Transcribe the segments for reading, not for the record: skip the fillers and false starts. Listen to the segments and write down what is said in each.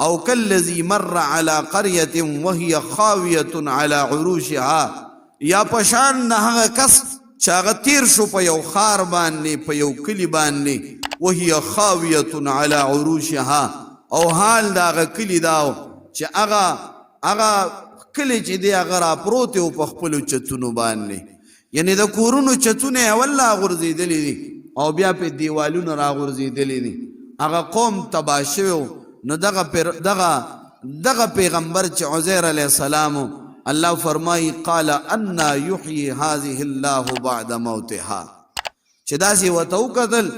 او کالذی مر علی قریة وهي خاویة علی عروشها یا پشان نه هغه کس چې هغه تیر شو په یو ښار باندې په یو کلي باندې وهي خاویة علی عروشها او حال د هغه کلي دا و چې هغه کلی چې دی هغه راپروت و په خپلو چتونو باندې یعنې د کورونو چتونه یې اول راغورځېدلي دي او بیا پې دیوالونه راغورځېدلي دي هغه قوم تباه شوی و نو دغه پیغمبر چې عزیر علیه السلام الله فرمایي قال انا یحیی هذه الله بعد موتها چې داسې ورته وکتل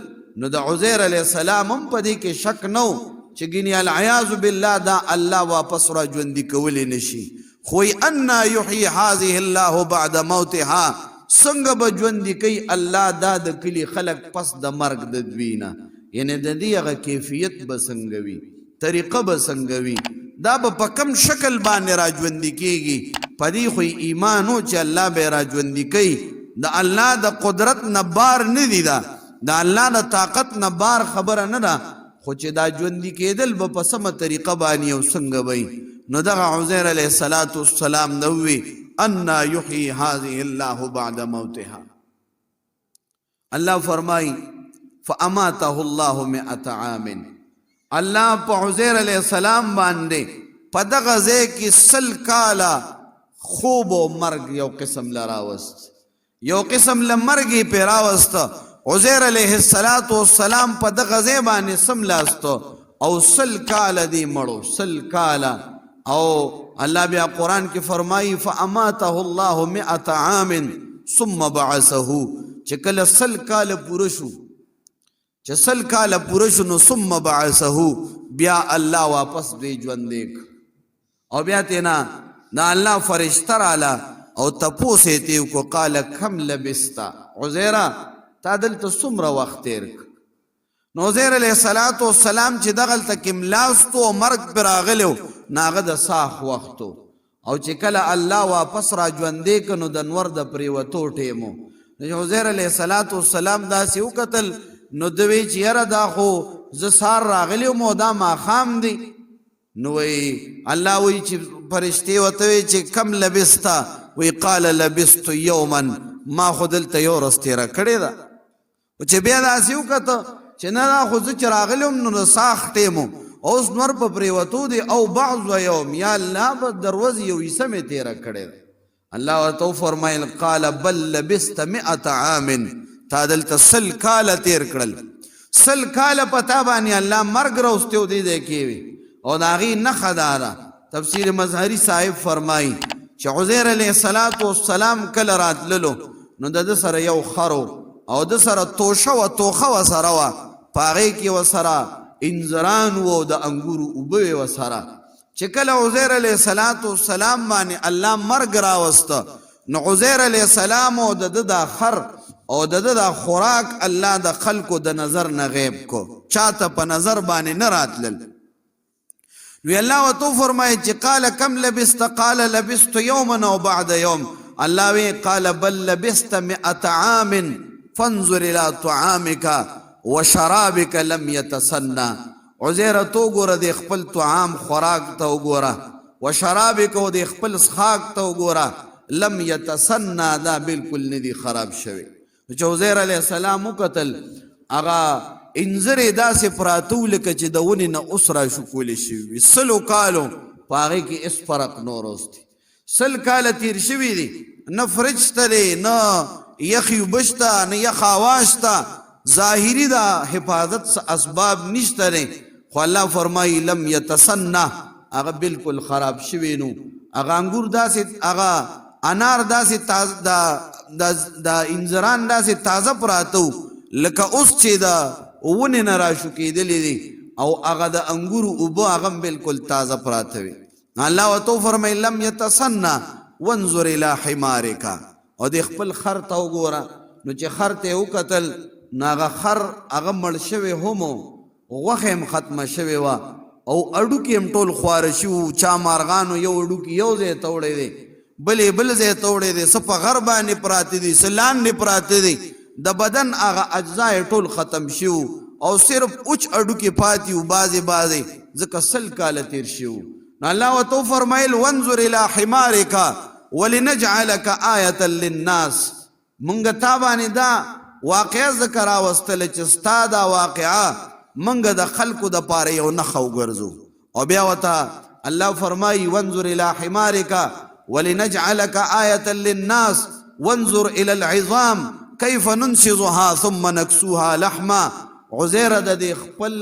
نو د عزیر علیه السلام هم په دې کې شک نه و چې ګینې العیاذ بالله دا الله واپس را ژوندي کولی نشي خو انا یحیی هذه الله بعد موتها څنګه به ژوندي کوي الله دا د کلي خلک پس د مرګ د دوی نه یعنې د دې هغه کیفیت به څنګه وي طریقه به څنګه وي دا به په کم شکل باندې را ژوندي کېږي په دې خو ایمان و چې الله به یې را ژوندي کوي د الله د قدرت نه بار نه دي دا د الله د طاقت نه بار خبره نه ده خو چې دا ژوندي کېدل به په سمه طریقه باندې او څنګه به نو دغه عزیر علیه السلام نه ووي انا یحیی هذه الله بعد موتها الله فرمایي فاماته الله 100 عام الله په عزیر علیه السلام باندې په دغه ځای کې 100 کاله خوب و مرګ یو قسم لراوست یو قسم لمرګ یې پې راوسته عزیر علیه السلام په دغه ځای باندې سملاستو او 100 کاله دی مړو 100 کاله او الله بیا قرآن کې فرمایي فاماته الله 100 عام ثم بعثه چې کله 100 کاله پوره شو چې 100 کاله پوره شو نو ثم بعثه بیا الله واپس دی ژوندی او بیا تینا نا الله فرشته راله او تپوس یې تې وکړو قال کم لبستا عزیره تا دلته څومره وخت تېر نو عزیر علیه السلام چې دغلته کې ملاستو او مرګ پرې راغلی و نو هغه د ساخ وخت او چې کله الله واپس را ژوندی که نو د نور د پرېوتو ټیم و نو عزیر علیه السلام داسې وکتل نو د وی چې یاره دا خو زه سار راغلی وم او دا ماښام دی نو وی الله وی چې فرشتې ورته وی چې کم لبسته وی قال لبست یوما ما خو دلته یو ورځ تېره کړې ده چې بیا داسې وکته چې نه دا خو زه چې راغلی وم نو د ساخ ټیم و اوس نور په پرېوتو دی او بعض یوم یا الله به د ورځې یو حصه مې تېره کړې ده الله ورته وفرمیل قال بل لبست 100 عام تا دلته 100 کاله تېر کړل 100 کاله په تا باندې الله مرګ راوستی و دې ځای کې وي او د هغې نښه دا ده تفسیر مظهري صاحب فرمایي چې عزیر علیه السلام کله راتللو نو د ده سره یو خر او د سره توخه ورسره وه په هغې کې ورسره انځران و او د انګورو اوبه وې ورسره چې کله عزیر علیه السلام باندې الله مرګ راوسته نو عزیر علیه السلام او د ده دا خر او د ده دا خوراک الله د خلکو د نظر نه غیب کو چاته په نظر باندې نه راتلل وی الله ورته وفرمایي چې قال کم لبست قال لبست یوما او بعد یوم الله وی قال بل لبست 100 عام فانظر الى طعامك وشرابك لم يتسنى عزیر تو ګوره د خپل طعام خوراک ته وګوره وشرابك او د خپل څښاک ته وګوره لم يتسنى دا بالکل ندی خراب شوی چې عزیر علیه السلام وکتل هغه انځرې داسې پراته و لکه چې د ونې نه اوس را شکولی شوي وي 100 کالو په هغې کې هېڅ فرق نور اوس دی 100 کاله تېر شوي دي نه فرج شته دی نه یخې اوبه شته نه یخ هوا شته ظاهري د حفاظت اسباب نشته دی خو الله فرمایي لم یتسنه هغه بالکل خراب شوي نو هغه انګور داسې هغه انار داسې د انځران داسې تازه پراته و لکه اوس چې د ونې نه راشو کېدلی دي او هغه د انګورو اوبه هغه بالکل تازه پراته وي الله ورته وفرمیل لم یتسنه وانظر الی حمارک او د خپل خر ته وګوره نو چې خر ته یې وکتل نو هغه خر هغه مړ شوی هم غوښه هم ختمه شوې وه او اډوکې هم ټول خواره شوي وو چا مارغانو یو اډوکي یو ځای ته وړی دی بلې بل ځای ته وړی دی څه په غر باندې پراته دي څه لاندې پراته دي د بدن هغه اجزا یې ټول ختم شوي او صرف اوچ اډوکې پاتې وو بعضې ځکه 100 کاله تیر شو. نو الله ورته وفرمیل وانظر الی حمارک ولنجعلک آیة للناس. مونږ تا باندې دا واقعه ذکر راوستله چې ستا دا واقعه مونږ د خلکو دپاره یو نښه وګرځو. او بیا ورته الله فرمایي وانظر الی حمارک ولنجعلک آیة للناس وانظر الى العظام كيف ننشزها ثم نكسوها لحما. عزیره د دې خپل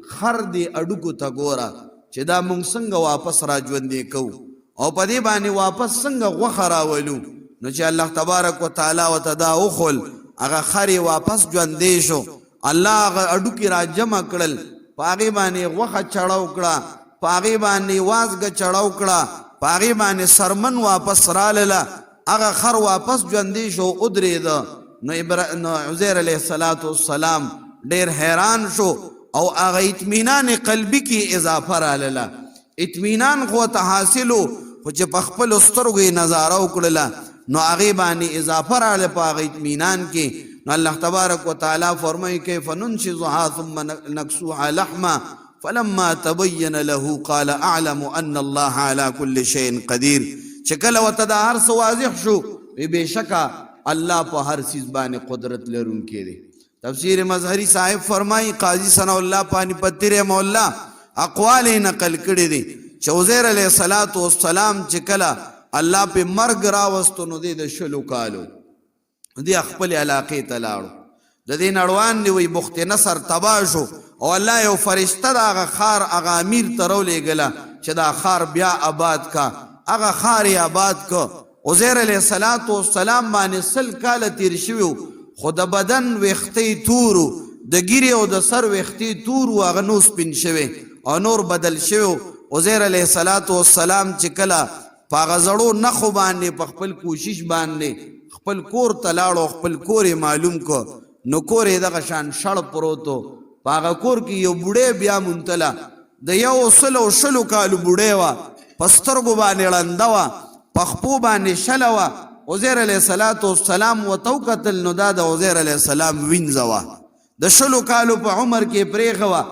خر دې اډوکو ته ګوره چې دا مونږ څنګه واپس را ژوندې کوو او په دې باندې واپس څنګه غوښه راولو. نو چې الله تبارک وتعالی ورته دا وښول هغه خر یې واپس ژوندې شو. الله هغه اډوکي را جمع کړل، په هغې باندې غوښه چړاو کړه، په هغې باندې وازګه چړاو کړه، په هغې باندې سرمن واپس رالله. هغه خر واپس ژوندې شو ودرېده. نو عزیر علیه السلام ډېر حیران شو او هغه اطمینان قلبي کې اضافه رالله. اطمینان خو ته حاصلو خو چې په خپلو سترګو یې نظاره وکړله نو هغې باندې اضافه راله په هغه اطمینان کې. نو الله تبارک وتعالی فرمایي کیف ننشزها ثم نکسوها لحما فلما تبین له قال اعلم ان الله على كل شيء قدیر. چې کله ورته دا هر څه واضح شو بېشکه الله په هر څیز باندې قدرت لرونکی دی. تفسیر مظهری صاحب فرمایي قاضي ثناء الله پانیپتی رحمه الله اقوال یې نقل کړي دي چې عزیر علیه السلام چې کله الله په مرګ راوستو نو دی د 20 کالو دی خپل علاقې ته لاړو. د دې نړوان دی وی بخت نصر تباه شو او الله یو فرشته د هغه ښار هغه امیر ته راولېږله چې دا ښار بیا آباد کا. هغه ښار یې آباد که. عزیر علیه السلام باندې 100 کاله تیر شوي خو د بدن ویښتې تورو، د ګیرې او د سر ویښتې تورو، هغه نو سپین شوی او نور بدل شوی. عزیر علیه السلام چې کله په هغه زړو نښو باندې په خپل کوشش باندې خپل کور ته لاړو، خپل کور یې معلوم کو نو کور یې دغه شان شړ پروت و. په هغه کور کې یو بوډۍ بیا مونتله، د 120 کالو بوډۍ وه، په سترګو باندې ړنده وه، په خپو باندې شله وه. عزیر علیه السلام ورته وکتل نو دا د عزیر علیه السلام وینځه وه، د 20 کالو په عمر کې پرېښه وه.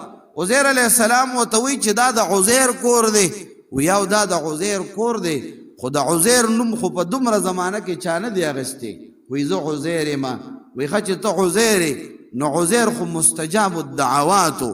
عزیر علیه السلام ورته وایي چې دا د عزیر کور دی. ویاو دا د عزیر کور دی خو د عزیر نوم خو په دومره زمانه کې چا نه دی اخیستی. وایي زه عزیر یم. وایي ښه چې ته عزیر نو عزیر خو مستجاب الدعواتو،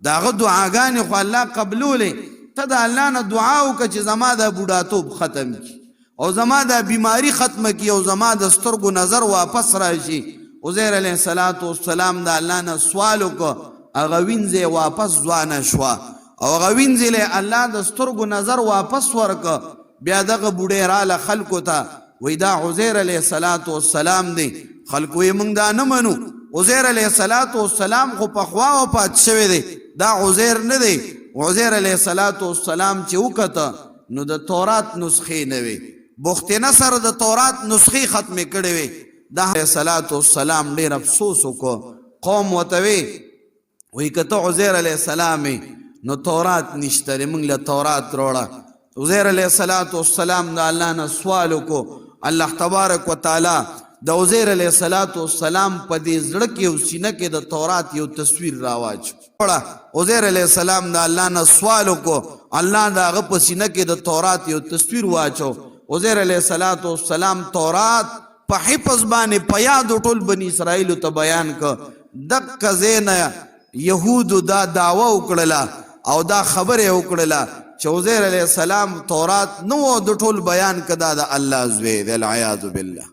د هغه دعاګانې خو الله قبلولې. ته د الله نه دعا وکړه چې زما د بوډاتوب ختم کړي او زما د بیماری ختمه کړي او زما د سترګو نظر واپس راشي. عزیر علیه السلام د الله نه سوال وکړه، هغه وینځې واپس ځوانه شوه او هغه وینځلې الله د سترګو نظر واپس ورکړه. بیا دغه بوډۍ راله خلکو ته وایي دا عزیر علیه السلام دی. خلکو یې موږ دا نه منو، عزیر علیه السلام خو پخوا وفات شوی دی، دا عزیر نه دی. عزیر علیه السلام چې وکته نو د تورات نسخې نه وي، بخت نصر د تورات نسخې ختمې کړې وي. د علیه السلام ډېر افسوس وکړو. قوم ورته وایي که ته عزیر علیه السلام نو تورات نشته دی، موږ له تورات راوړه. عزیر علیه السلام د الله نه سوال وکړو. الله تبارک وتعالی د عزیر علیه السلام په دې زړه کې او سینه کې د تورات یو تصویر راواچ. عزیر علیه السلام د الله نه سوال وکړو، الله د هغه په سینه کې د تورات یو تصویر واچو. عزیر علیه السلام تورات په حفظ باندې په یادو ټول بني اسرائیلو ته بیان که. دقه ځای نه یهودو دا دعوه وکړله او دا خبره وکړله چې عزیر علیه السلام تورات نه و د ټول بیان که دا د الله زوی دی. العیاذ بالله.